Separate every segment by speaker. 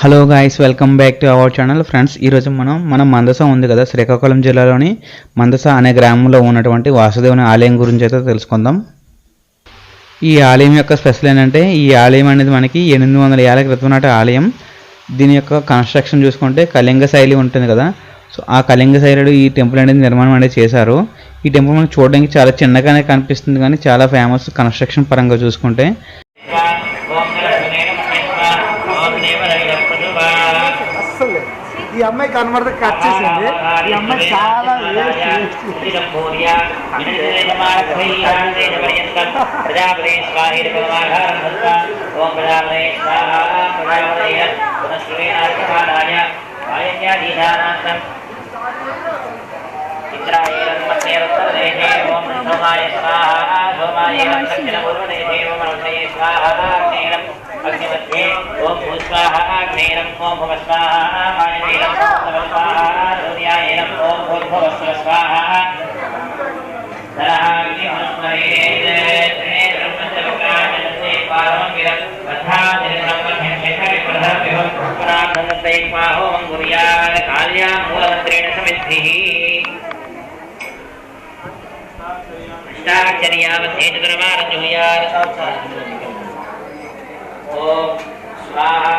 Speaker 1: Hello guys, welcome back to our channel. Friends, ఈరోజు మనం మందస ఉంది కదా, శ్రీకాకుళం జిల్లాలోని మందస అనే గ్రామంలో ఉన్నటువంటి వాసుదేవుని ఆలయం గురించి అయితే తెలుసుకుందాం. ఈ ఆలయం యొక్క స్పెషల్ ఏంటంటే, ఈ ఆలయం అనేది మనకి 800 ఏళ్ల క్రితం నాటి ఆలయం. దీని యొక్క కన్స్ట్రక్షన్ చూసుకుంటే కళింగ శైలి ఉంటుంది కదా, సో ఆ కళింగ శైలిలో ఈ టెంపుల్ అనేది నిర్మాణం అనేది చేశారు. ఈ టెంపుల్ మనకు చూడడానికి చాలా చిన్నగానే కనిపిస్తుంది, కానీ చాలా ఫేమస్ కన్స్ట్రక్షన్ పరంగా చూసుకుంటే.
Speaker 2: ఈ అమ్మాయి కనబడితే కట్ చేసింది. ఈ అమ్మాయి చాలా
Speaker 3: अग्निमध्ये ओम भूस्वाहा अग्नेरं ओम भवस्वाहा वायुवेरं भवस्वाहा सूर्यायेरं ओम भूर्भुवस्व स्वाहा धराग्निमुस्मरेत् त्रिनेत्रं पञ्चवक्राजनसे पारमगिरं तथादिनं मध्यक्षेत्रविप्रधर्भ्यो पुराणनन्दे स्वाहोमं गुर्यात् काल्या मूलमन्त्रेण समिद्धिः अष्टाक्षर्यामध्ये चतुर्वारं जुहुयात् ओम स्वाहा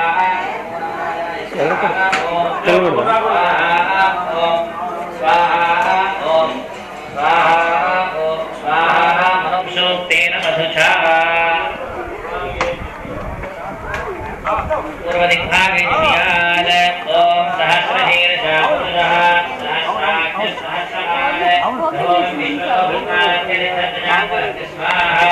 Speaker 3: ओम स्वाहा ओम स्वाहा मनुष्योक्तेन मधुचा पूर्वदिग्भागे जुयाद ओम सहस्रशीर्षा पुरुषः सहस्राक्ष सहस्रपाद ओम विश्वभूताञ्जलिसज्जनां स्वाहा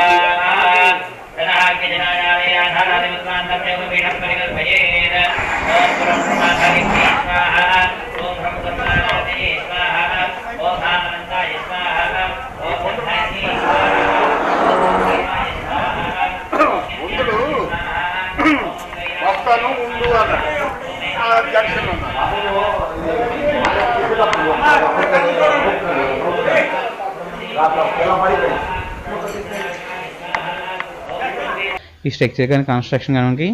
Speaker 1: ఈ స్ట్రక్చర్ కానీ కన్స్ట్రక్షన్ కానీ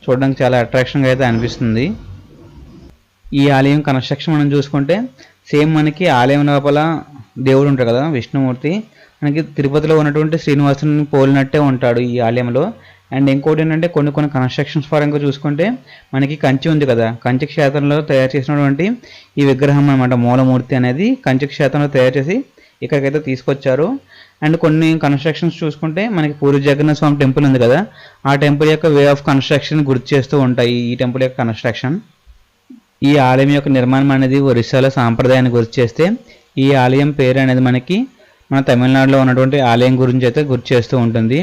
Speaker 1: చూడడానికి చాలా అట్రాక్షన్గా అయితే అనిపిస్తుంది. ఈ ఆలయం కన్స్ట్రక్షన్ మనం చూసుకుంటే సేమ్ మనకి ఆలయం లోపల దేవుడు ఉంటాడు కదా, విష్ణుమూర్తి, మనకి తిరుపతిలో ఉన్నటువంటి శ్రీనివాసుని పోలినట్టే ఉంటాడు ఈ ఆలయంలో. అండ్ ఇంకోటి ఏంటంటే కొన్ని కన్స్ట్రక్షన్స్ పరంగా చూసుకుంటే మనకి కంచి ఉంది కదా, కంచి క్షేత్రంలో తయారు చేసినటువంటి ఈ విగ్రహం అన్నమాట, మూలమూర్తి అనేది కంచి క్షేత్రంలో తయారు చేసి ఇక్కడికైతే తీసుకొచ్చారు. అండ్ కొన్ని కన్స్ట్రక్షన్స్ చూసుకుంటే మనకి పూరి జగన్నాథ స్వామి టెంపుల్ ఉంది కదా, ఆ టెంపుల్ యొక్క వే ఆఫ్ కన్స్ట్రక్షన్ గుర్తు చేస్తూ ఉంటాయి ఈ టెంపుల్ యొక్క కన్స్ట్రక్షన్. ఈ ఆలయం యొక్క నిర్మాణం అనేది ఒరిస్సాలో సాంప్రదాయాన్ని గుర్తు చేస్తే, ఈ ఆలయం పేరు అనేది మనకి మన తమిళనాడులో ఉన్నటువంటి ఆలయం గురించి అయితే గుర్తు చేస్తూ ఉంటుంది.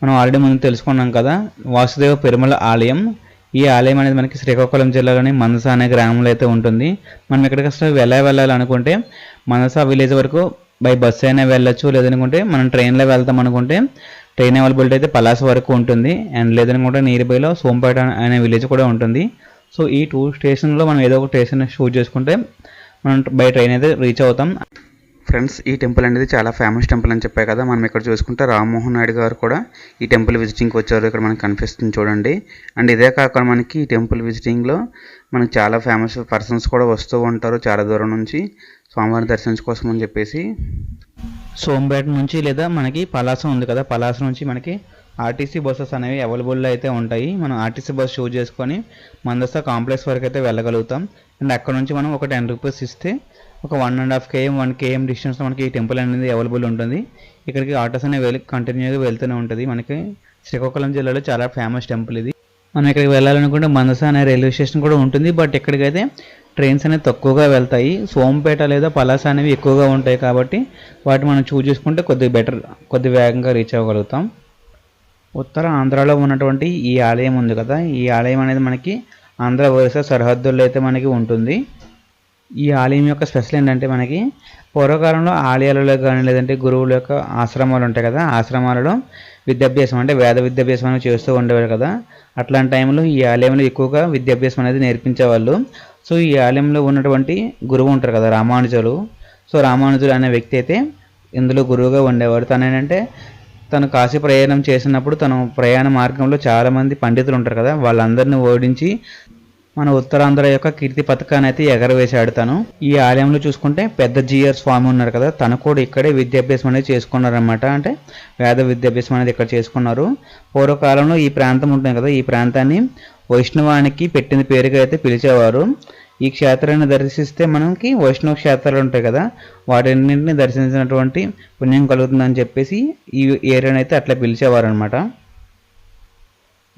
Speaker 1: మనం ఆల్రెడీ ముందు తెలుసుకున్నాం కదా, వాసుదేవ పెరుమల ఆలయం. ఈ ఆలయం అనేది మనకి శ్రీకాకుళం జిల్లాలోని మందస అనే గ్రామంలో అయితే ఉంటుంది. మనం ఎక్కడికి అసలు వెళ్ళాలనుకుంటే మందస విలేజ్ వరకు బై బస్సు అయినా వెళ్ళొచ్చు, లేదనుకుంటే మనం ట్రైన్లో వెళ్తాం అనుకుంటే ట్రైన్ అవైలబిలిటీ అయితే పలాస వరకు ఉంటుంది. అండ్ లేదనుకుంటే నియర్ బైలో సోంపేట అనే విలేజ్ కూడా ఉంటుంది. సో ఈ 2 స్టేషన్లో మనం ఏదో ఒక స్టేషన్ షూట్ చేసుకుంటే మనం బై ట్రైన్ అయితే రీచ్ అవుతాం. ఫ్రెండ్స్, ఈ టెంపుల్ అనేది చాలా ఫేమస్ టెంపుల్ అని చెప్పాయి కదా, మనం ఇక్కడ చూసుకుంటే రామ్మోహన్ నాయుడు గారు కూడా ఈ టెంపుల్ విజిటింగ్కి వచ్చారు. ఇక్కడ మనకి కనిపిస్తుంది చూడండి. అండ్ ఇదే కాకుండా మనకి ఈ టెంపుల్ విజిటింగ్లో మనకి చాలా ఫేమస్ పర్సన్స్ కూడా వస్తూ ఉంటారు చాలా దూరం నుంచి స్వామివారి దర్శించుకోసం అని చెప్పేసి. సోంపేట నుంచి లేదా మనకి పలాస ఉంది కదా, పలాస నుంచి మనకి ఆర్టీసీ బస్సెస్ అనేవి అవైలబుల్లో అయితే ఉంటాయి. మనం ఆర్టీసీ బస్ షూట్ చేసుకొని మందస కాంప్లెక్స్ వరకు అయితే వెళ్ళగలుగుతాం. అండ్ అక్కడ నుంచి మనం ఒక 10 రూపీస్ ఇస్తే ఒక 1.5 km 1 km డిస్టెన్స్లో మనకి ఈ టెంపుల్ అనేది అవైలబుల్ ఉంటుంది. ఇక్కడికి ఆటోస్ అనేవి కంటిన్యూగా వెళ్తూనే ఉంటుంది. మనకి శ్రీకాకుళం జిల్లాలో చాలా ఫేమస్ టెంపుల్ ఇది. మనం ఇక్కడికి వెళ్ళాలనుకుంటే మందస అనే రైల్వే స్టేషన్ కూడా ఉంటుంది. బట్ ఇక్కడికైతే ట్రైన్స్ అనేవి తక్కువగా వెళ్తాయి. సోంపేట లేదా పలాస అనేవి ఎక్కువగా ఉంటాయి కాబట్టి వాటి మనం చూస్ చేసుకుంటే కొద్దిగా వేగంగా రీచ్ అవ్వగలుగుతాం. ఉత్తర ఆంధ్రాలో ఉన్నటువంటి ఈ ఆలయం ఉంది కదా, ఈ ఆలయం అనేది మనకి ఆంధ్ర ఒరిస్సా సరిహద్దుల్లో అయితే మనకి ఉంటుంది. ఈ ఆలయం యొక్క స్పెషల్ ఏంటంటే మనకి పూర్వకాలంలో ఆలయాలలో కానీ లేదంటే గురువుల యొక్క ఆశ్రమాలు ఉంటాయి కదా, ఆశ్రమాలలో విద్యాభ్యాసం అంటే వేద విద్యాభ్యాసం అనేది చేస్తూ ఉండేవారు కదా. అట్లాంటి టైంలో ఈ ఆలయంలో ఎక్కువగా విద్యాభ్యాసం అనేది నేర్పించేవాళ్ళు. సో ఈ ఆలయంలో ఉన్నటువంటి గురువు ఉంటారు కదా రామానుజులు. సో రామానుజులు అనే వ్యక్తి అయితే ఇందులో గురువుగా ఉండేవాడు. తను ఏంటంటే తను కాశీ ప్రయాణం చేసినప్పుడు తను ప్రయాణ మార్గంలో చాలామంది పండితులు ఉంటారు కదా, వాళ్ళందరినీ ఓడించి మన ఉత్తరాంధ్ర యొక్క కీర్తి పథకాన్ని అయితే ఎగరవేశాడు తను. ఈ ఆలయంలో చూసుకుంటే పెద్ద జీఆర్ స్వామి ఉన్నారు కదా, తను కూడా ఇక్కడే విద్యాభ్యాసం అనేది చేసుకున్నారనమాట. అంటే వేద విద్యాభ్యాసం అనేది ఇక్కడ చేసుకున్నారు. పూర్వకాలంలో ఈ ప్రాంతం ఉంటుంది కదా, ఈ ప్రాంతాన్ని వైష్ణవానికి పెట్టిన పేరుగా అయితే పిలిచేవారు. ఈ క్షేత్రాన్ని దర్శిస్తే మనకి వైష్ణవ క్షేత్రాలు ఉంటాయి కదా, వాటన్నింటిని దర్శించినటువంటి పుణ్యం కలుగుతుందని చెప్పేసి ఈ ఏరియాని అయితే అట్లా పిలిచేవారు అనమాట.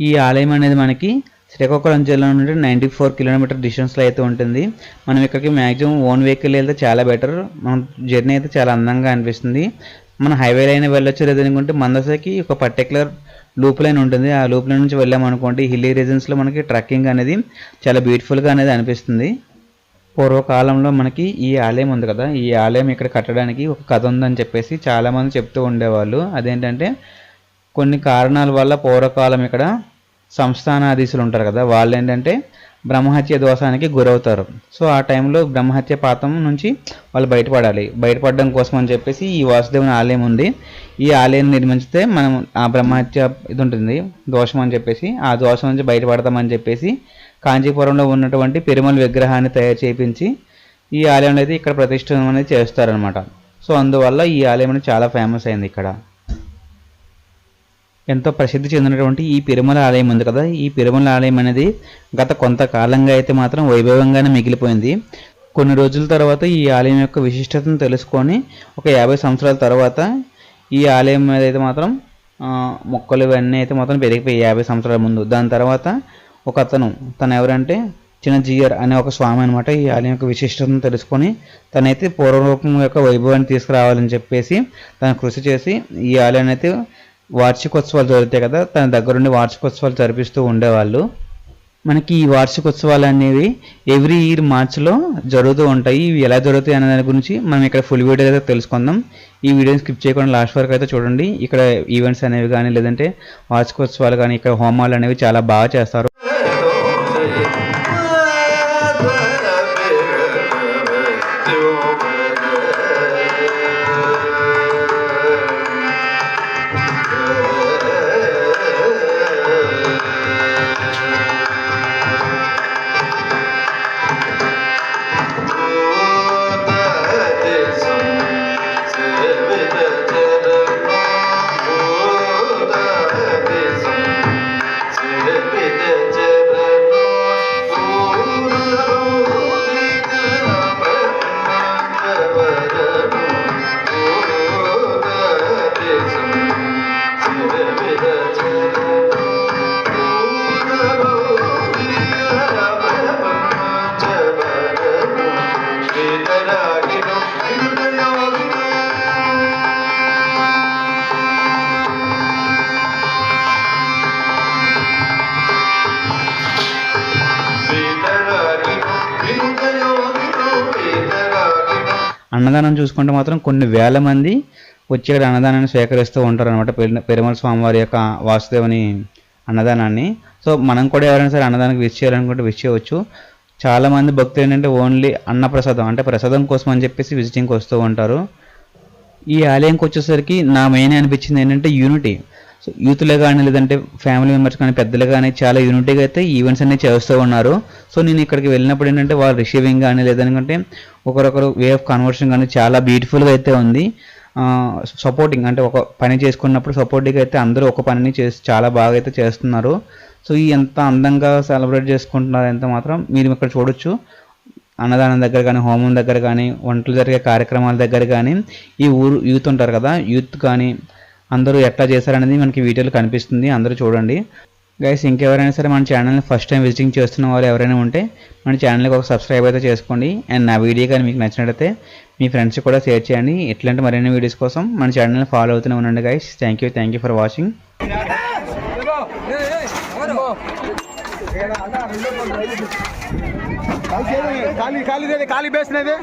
Speaker 1: ఈ ఆలయం అనేది మనకి శ్రీకాకుళం జిల్లా నుండి 94 కిలోమీటర్ డిస్టెన్స్లో అయితే ఉంటుంది. మనం ఇక్కడికి మ్యాక్సిమం ఓన్ వెహికల్ వెళ్తే చాలా బెటర్. మన జర్నీ అయితే చాలా అందంగా అనిపిస్తుంది. మన హైవేలో అయినా వెళ్ళొచ్చు, లేదనుకుంటే మందసకి ఒక పర్టికులర్ లూప్ లైన్ ఉంటుంది. ఆ లూప్ లైన్ నుంచి వెళ్ళామనుకోండి హిల్లీ రీజన్స్లో మనకి ట్రెక్కింగ్ అనేది చాలా బ్యూటిఫుల్గా అనేది అనిపిస్తుంది. పూర్వకాలంలో మనకి ఈ ఆలయం ఉంది కదా, ఈ ఆలయం ఇక్కడ కట్టడానికి ఒక కథ ఉందని చెప్పేసి చాలామంది చెప్తూ ఉండేవాళ్ళు. అదేంటంటే కొన్ని కారణాల వల్ల పూర్వకాలం ఇక్కడ సంస్థానాధీశులు ఉంటారు కదా, వాళ్ళు ఏంటంటే బ్రహ్మహత్య దోషానికి గురవుతారు. సో ఆ టైంలో బ్రహ్మహత్య పాతం నుంచి వాళ్ళు బయటపడడం కోసం అని చెప్పేసి ఈ వాసుదేవుని ఆలయం ఉంది. ఈ ఆలయం నిర్మించితే మనం ఆ బ్రహ్మహత్య ఇది ఉంటుంది దోషం అని చెప్పేసి, ఆ దోషం నుంచి బయటపడతామని చెప్పేసి కాంచీపురంలో ఉన్నటువంటి పెరుమల విగ్రహాన్ని తయారు చేయించి ఈ ఆలయం అయితే ఇక్కడ ప్రతిష్ఠ అనేది చేస్తారనమాట. సో అందువల్ల ఈ ఆలయం అనేది చాలా ఫేమస్ అయింది. ఇక్కడ ఎంతో ప్రసిద్ధి చెందినటువంటి ఈ పెరుమల ఆలయం ఉంది కదా, ఈ పెరుమల ఆలయం అనేది గత కొంతకాలంగా అయితే మాత్రం వైభవంగానే మిగిలిపోయింది. కొన్ని రోజుల తర్వాత ఈ ఆలయం యొక్క విశిష్టతను తెలుసుకొని ఒక 50 సంవత్సరాల తర్వాత ఈ ఆలయం మీద అయితే మాత్రం మొక్కలు ఇవన్నీ అయితే మాత్రం పెరిగిపోయి 50 సంవత్సరాల ముందు. దాని తర్వాత ఒక తను ఎవరంటే చిన్న జీఆర్ అనే ఒక స్వామి అనమాట. ఈ ఆలయం యొక్క విశిష్టతను తెలుసుకొని తనైతే పూర్వరూపం యొక్క వైభవాన్ని తీసుకురావాలని చెప్పేసి తను కృషి చేసి ఈ ఆలయాన్ని అయితే వార్షికోత్సవాలు జరుగుతాయి కదా, తన దగ్గరుండి వార్షికోత్సవాలు జరిపిస్తూ ఉండేవాళ్ళు. మనకి ఈ వార్షికోత్సవాలు అనేవి ఎవ్రీ ఇయర్ మార్చిలో జరుగుతూ ఉంటాయి. ఇవి ఎలా జరుగుతాయి అనే దాని గురించి మనం ఇక్కడ ఫుల్ వీడియో అయితే తెలుసుకుందాం. ఈ వీడియోని స్కిప్ చేయకుండా లాస్ట్ వరకు అయితే చూడండి. ఇక్కడ ఈవెంట్స్ అనేవి కానీ లేదంటే వార్షికోత్సవాలు కానీ ఇక్కడ హోమాలు అనేవి చాలా బాగా చేస్తారు. అన్నదానం చూసుకుంటే మాత్రం కొన్ని వేల మంది వచ్చి ఇక్కడ అన్నదానాన్ని స్వీకరిస్తూ ఉంటారు అనమాట, పెరుమల స్వామివారి యొక్క వాసుదేవుని అన్నదానాన్ని. సో మనం కూడా ఎవరైనా సరే అన్నదానానికి విష్ చేయాలనుకుంటే విష్ చేయవచ్చు. చాలామంది భక్తులు ఏంటంటే ఓన్లీ అన్నప్రసాదం అంటే ప్రసాదం కోసం అని చెప్పేసి విజిటింగ్కి వస్తూ ఉంటారు. ఈ ఆలయంకి వచ్చేసరికి నా మెయిన్ అనిపించింది ఏంటంటే యూనిటీ. సో యూత్లే కానీ లేదంటే ఫ్యామిలీ మెంబర్స్ కానీ పెద్దలు కానీ చాలా యూనిటీగా అయితే ఈవెంట్స్ అన్ని చేస్తూ ఉన్నారు. సో నేను ఇక్కడికి వెళ్ళినప్పుడు ఏంటంటే వాళ్ళు రిసీవింగ్ కానీ లేదంటే ఒకరొకరు వే ఆఫ్ కన్వర్షన్ కానీ చాలా బ్యూటిఫుల్గా అయితే ఉంది. సపోర్టింగ్ అంటే ఒక పని చేసుకున్నప్పుడు సపోర్టింగ్ అయితే అందరూ ఒక పనిని చేసి చాలా బాగా అయితే చేస్తున్నారు. సో ఈ ఎంత అందంగా సెలబ్రేట్ చేసుకుంటున్నారు ఎంత మాత్రం మీరు ఇక్కడ చూడొచ్చు. అన్నదానం దగ్గర కానీ, హోమం దగ్గర కానీ, వంటలు జరిగే కార్యక్రమాల దగ్గర కానీ ఈ ఊరు యూత్ ఉంటారు కదా, యూత్ కానీ అందరూ ఎట్లా చేశారనేది మనకి వీడియోలో కనిపిస్తుంది, అందరూ చూడండి గైస్. ఇంకెవరైనా సరే మన ఛానల్ని ఫస్ట్ టైం విజిటింగ్ చేస్తున్న వాళ్ళు ఎవరైనా ఉంటే మన ఛానల్కి ఒక సబ్స్క్రైబ్ అయితే చేసుకోండి. అండ్ నా వీడియో కానీ మీకు నచ్చినట్లయితే మీ ఫ్రెండ్స్ కూడా షేర్ చేయండి. ఇట్లాంటి మరిన్ని వీడియోస్ కోసం మన ఛానల్ని ఫాలో అవుతూనే ఉండండి guys. Thank you for watching.
Speaker 2: ఖాళీ బేసినది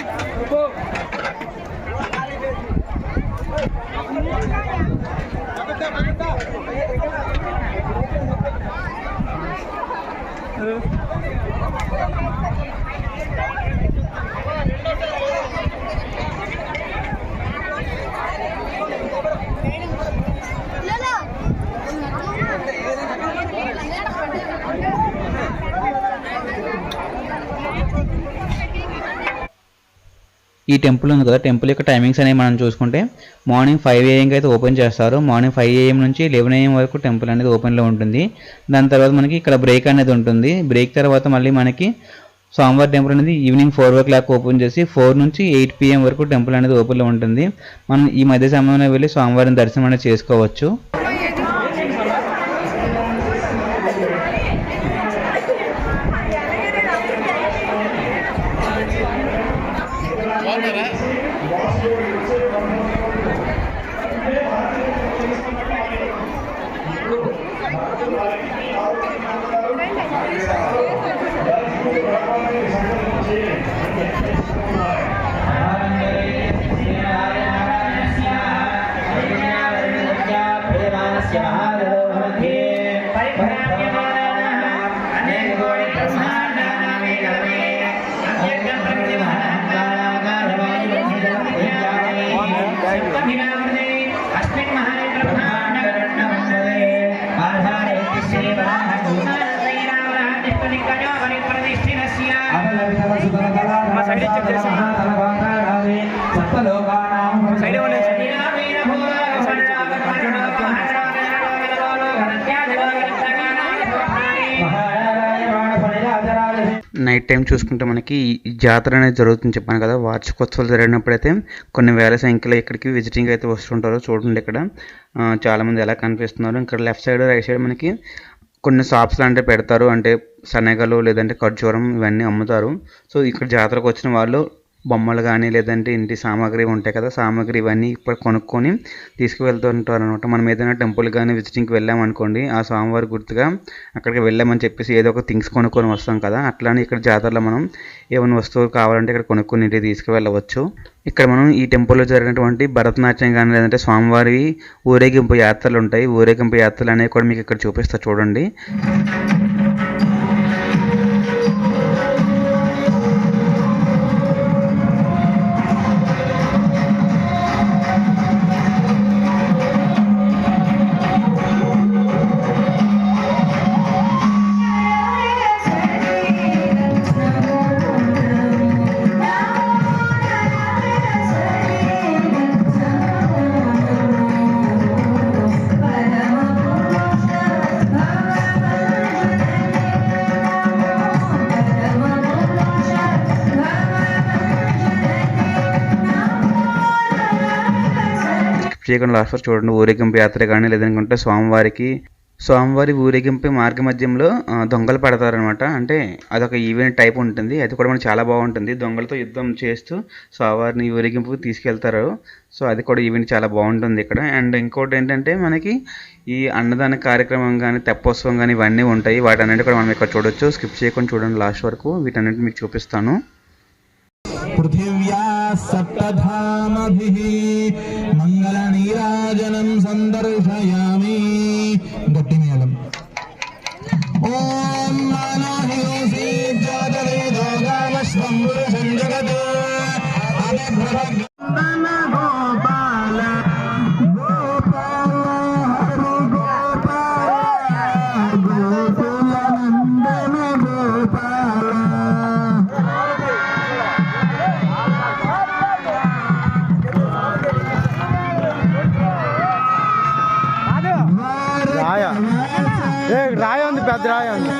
Speaker 1: ఈ టెంపుల్ ఉంది కదా, టెంపుల్ యొక్క టైమింగ్స్ అనేవి మనం చూసుకుంటే మార్నింగ్ 5 AM అయితే ఓపెన్ చేస్తారు. మార్నింగ్ 5 AM నుంచి 11 AM వరకు టెంపుల్ అనేది ఓపెన్లో ఉంటుంది. దాని తర్వాత మనకి ఇక్కడ బ్రేక్ అనేది ఉంటుంది. బ్రేక్ తర్వాత మళ్ళీ మనకి స్వామివారి టెంపుల్ అనేది ఈవినింగ్ 4 o'clock ఓపెన్ చేసి 4 నుంచి 8 PM వరకు టెంపుల్ అనేది ఓపెన్లో ఉంటుంది. మనం ఈ మధ్య సమయంలో వెళ్ళి స్వామివారిని దర్శనం అనేది చేసుకోవచ్చు. నైట్ టైం చూసుకుంటే మనకి ఈ జాతర అనేది జరుగుతుంది చెప్పాను కదా, వార్షికోత్సవాలు జరిగినప్పుడైతే కొన్ని వేల సంఖ్యలో ఇక్కడికి విజిటింగ్ అయితే వస్తుంటారు. చూడండి ఇక్కడ చాలామంది ఎలా కనిపిస్తున్నారు. ఇక్కడ లెఫ్ట్ సైడ్ రైట్ సైడ్ మనకి కొన్ని షాప్స్ లాంటివి పెడతారు, అంటే శనగలు లేదంటే ఖర్జూరం ఇవన్నీ అమ్ముతారు. సో ఇక్కడ జాతరకు వచ్చిన వాళ్ళు బొమ్మలు కానీ లేదంటే ఇంటి సామాగ్రి ఉంటాయి కదా, సామాగ్రి ఇవన్నీ ఇప్పుడు కొనుక్కొని తీసుకువెళ్తూ ఉంటారు అనమాట. మనం ఏదైనా టెంపుల్ కానీ విజిటింగ్కి వెళ్ళామనుకోండి, ఆ స్వామివారి గుర్తుగా అక్కడికి వెళ్ళామని చెప్పేసి ఏదో ఒక థింగ్స్ కొనుక్కొని వస్తాం కదా, అట్లానే ఇక్కడ జాతరలో మనం ఏమైనా వస్తువులు కావాలంటే ఇక్కడ కొనుక్కొని ఇంటికి తీసుకువెళ్ళవచ్చు. ఇక్కడ మనం ఈ టెంపుల్లో జరిగినటువంటి భరతనాట్యం కానీ లేదంటే స్వామివారి ఊరేగింపు యాత్రలు ఉంటాయి. ఊరేగింపు యాత్రలు అనేవి కూడా మీకు ఇక్కడ చూపిస్తా చూడండి. చేయకుండా లాస్ట్ వరకు చూడండి. ఊరేగింపు యాత్ర కానీ లేదనుకుంటే స్వామివారి ఊరేగింపు మార్గ మధ్యంలో దొంగలు పడతారనమాట. అంటే అదొక ఈవెంట్ టైప్ ఉంటుంది. అది కూడా మనకి చాలా బాగుంటుంది. దొంగలతో యుద్ధం చేస్తూ స్వామివారిని ఊరేగింపుకి తీసుకెళ్తారు. సో అది కూడా ఈవెంట్ చాలా బాగుంటుంది ఇక్కడ. అండ్ ఇంకోటి ఏంటంటే మనకి ఈ అన్నదాన కార్యక్రమం కానీ తెప్పోత్సవం కానీ ఇవన్నీ ఉంటాయి. వాటన్నిటి కూడా మనం ఇక్కడ చూడొచ్చు. స్కిప్ చేయకుండా చూడండి లాస్ట్ వరకు, వీటన్నిటి మీకు చూపిస్తాను.
Speaker 4: పృథివ్యా సప్తధామభిః మంగళ నీరాజనం సందర్శయామి. గట్టి మేళం. ఓం మనోహియోసి జాతవేదో గామస్వం పురుషం జగత్ అభిభ్రభ గోపాల గోపాల హరి గోపాల గోకుల నందన గోపాల.
Speaker 2: రాయ ఉంది, పెద్ద రాయ ఉంది.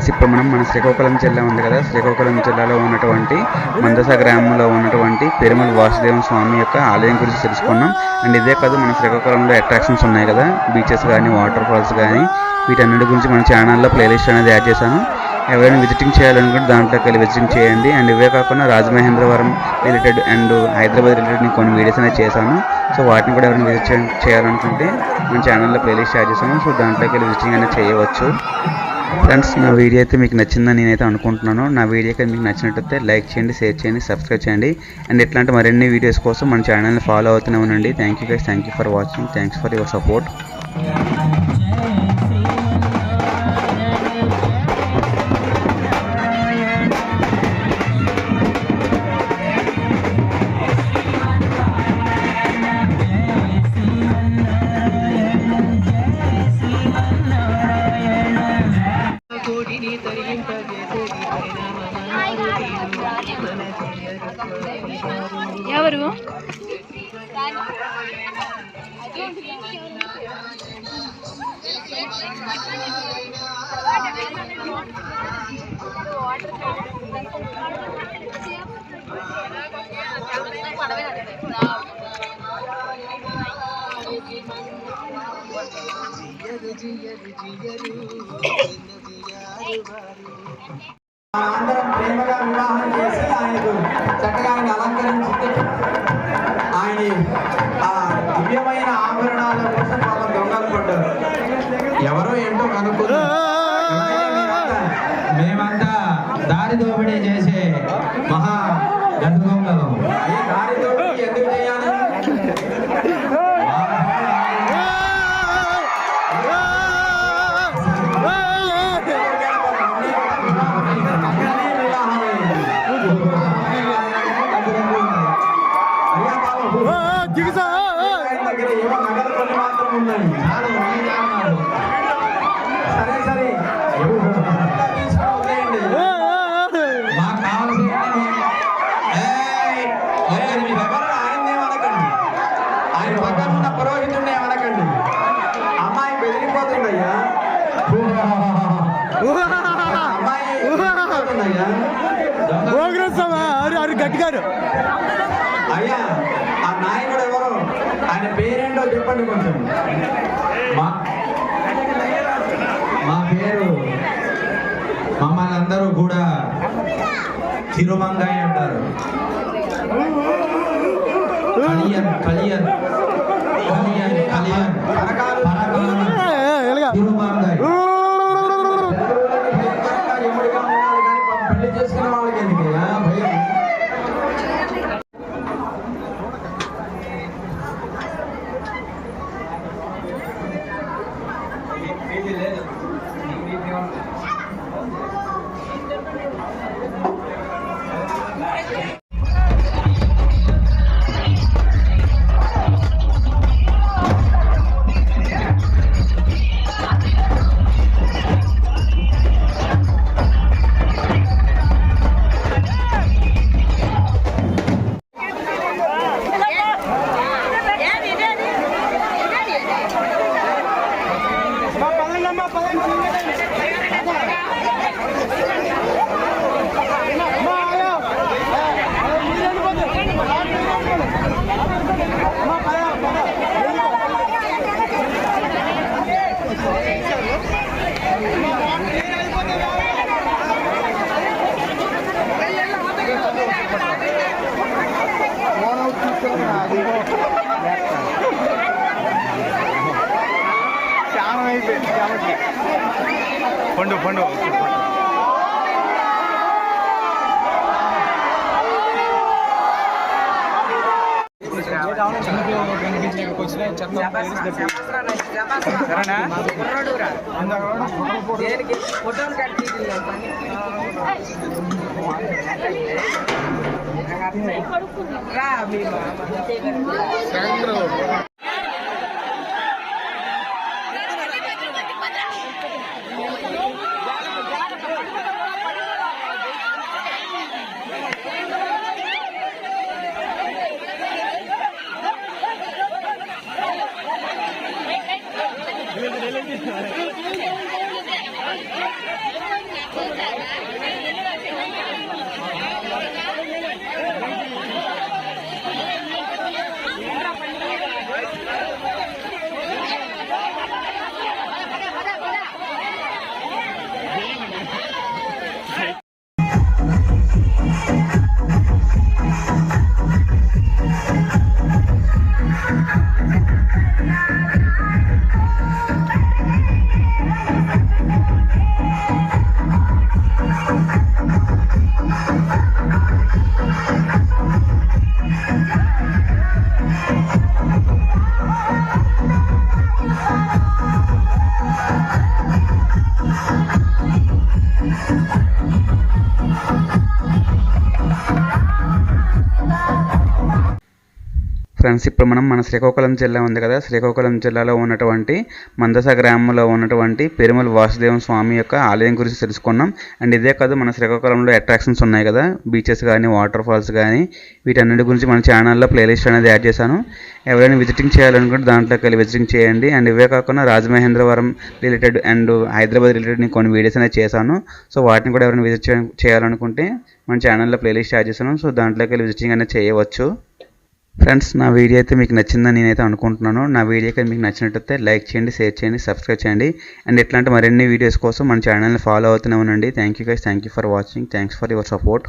Speaker 1: ఫ్రెండ్స్ ఇప్పుడు మనం మన శ్రీకాకుళం జిల్లా ఉంది కదా, శ్రీకాకుళం జిల్లాలో ఉన్నటువంటి మందస గ్రామంలో ఉన్నటువంటి పెరుమల వాసుదేవ స్వామి యొక్క ఆలయం గురించి తెలుసుకున్నాం. అండ్ ఇదే కాదు మన శ్రీకాకుళంలో అట్రాక్షన్స్ ఉన్నాయి కదా, బీచెస్ కానీ వాటర్ ఫాల్స్ కానీ, వీటన్నిటి గురించి మన ఛానల్లో ప్లేలిస్ట్ అనేది యాడ్ చేశాను. ఎవరైనా విజిటింగ్ చేయాలనుకుంటే దాంట్లోకి వెళ్ళి విజిటింగ్ చేయండి. అండ్ ఇవే కాకుండా Rajamahendravaram related and Hyderabad related కొన్ని వీడియోస్ అనేది చేశాను. సో వాటిని కూడా ఎవరైనా విజిట్ చేయాలనుకుంటే మన ఛానల్లో ప్లేలిస్ట్ యాడ్ చేశాను. సో దాంట్లోకి వెళ్ళి విజిటింగ్ అనేది చేయవచ్చు. ఫ్రెండ్స్, నా వీడియో అయితే మీకు నచ్చిందని నేనైతే అనుకుంటున్నాను. నా వీడియోకి మీకు నచ్చినట్టయితే లైక్ చేయండి, షేర్ చేయండి, సబ్స్క్రైబ్ చేయండి. అండ్ ఇట్లాంటి మరిన్ని వీడియోస్ కోసం మన ఛానల్ని ఫాలో అవుతూనే ఉండండి. Thank you guys, thank you for watching, thanks for your support.
Speaker 5: ఎవరు
Speaker 4: అందరం ప్రేమగా వివాహం చేసి ఆయనకు చక్కగా ఆయన అలంకరించి ఆయన ఆ దివ్యమైన ఆభరణాల కోసం పాపం దొంగలు పడ్డారు. ఎవరో ఏంటో కనుక్కున్నారు. మేమంతా దారి దోపిడీ చేసే మహా గంధంలో ఈ దారి దోపిడీ ఎందుకు చేయాలి? ఏవో నగలు కొన్ని మాత్రం ఉన్నాయి. సరే సరే తీసుకోండి. మాకు కావాల్సింది ఆయన్నే అనకండి, ఆయన పక్కన ఉన్న పురోహితుడినే అనకండి. అమ్మాయి బెదిరిపోతుందయ్యా, అమ్మాయి బెదిరిపోతుందయ్యా.
Speaker 2: గట్టిగారు
Speaker 4: అయ్యా ఆ నాయకుడు ఎవరు, ఆయన పేరేంటో చెప్పండి కొంచెం. మా పేరు మమ్మల్ని అందరూ కూడా తిరుమంగయ్య అంటారు. కలియన్ కలియన్ కలియన్ కలియన్ తిరుమంగయ్య. పెళ్లి చేసుకునే వాళ్ళకి ఎందుకు భయం?
Speaker 2: పండు పండు
Speaker 1: ఫ్రెండ్స్ ఇప్పుడు మనం మన శ్రీకాకుళం జిల్లా ఉంది కదా, శ్రీకాకుళం జిల్లాలో ఉన్నటువంటి మందస గ్రామంలో ఉన్నటువంటి పెరుమల వాసుదేవ స్వామి యొక్క ఆలయం గురించి తెలుసుకున్నాం. అండ్ ఇదే కాదు మన శ్రీకాకుళంలో అట్రాక్షన్స్ ఉన్నాయి కదా, బీచెస్ కానీ వాటర్ ఫాల్స్ కానీ, వీటన్నిటి గురించి మన ఛానల్లో ప్లేలిస్ట్ అనేది యాడ్ చేశాను. ఎవరైనా విజిటింగ్ చేయాలనుకుంటే దాంట్లోకి వెళ్ళి విజిటింగ్ చేయండి. అండ్ ఇవే కాకుండా Rajamahendravaram related and Hyderabad related నేను కొన్ని వీడియోస్ అనేది చేశాను. సో వాటిని కూడా ఎవరైనా విజిట్ చేయాలనుకుంటే మన ఛానల్లో ప్లేలిస్ట్ యాడ్ చేశాను. సో దాంట్లోకి వెళ్ళి విజిటింగ్ అనేది చేయవచ్చు. ఫ్రెండ్స్ నా వీడియో అయితే మీకు నచ్చిందని నేనైతే అనుకుంటున్నాను. నా వీడియో అయితే మీకు నచ్చినట్టయితే లైక్ చేయండి, షేర్ చేయండి, సబ్స్క్రైబ్ చేయండి. అండ్ ఇట్లాంటి మరిన్ని వీడియోస్ కోసం మన ఛానల్ని ఫాలో అవుతూనే ఉండండి. Thank you guys, thank you for watching, thanks for your support.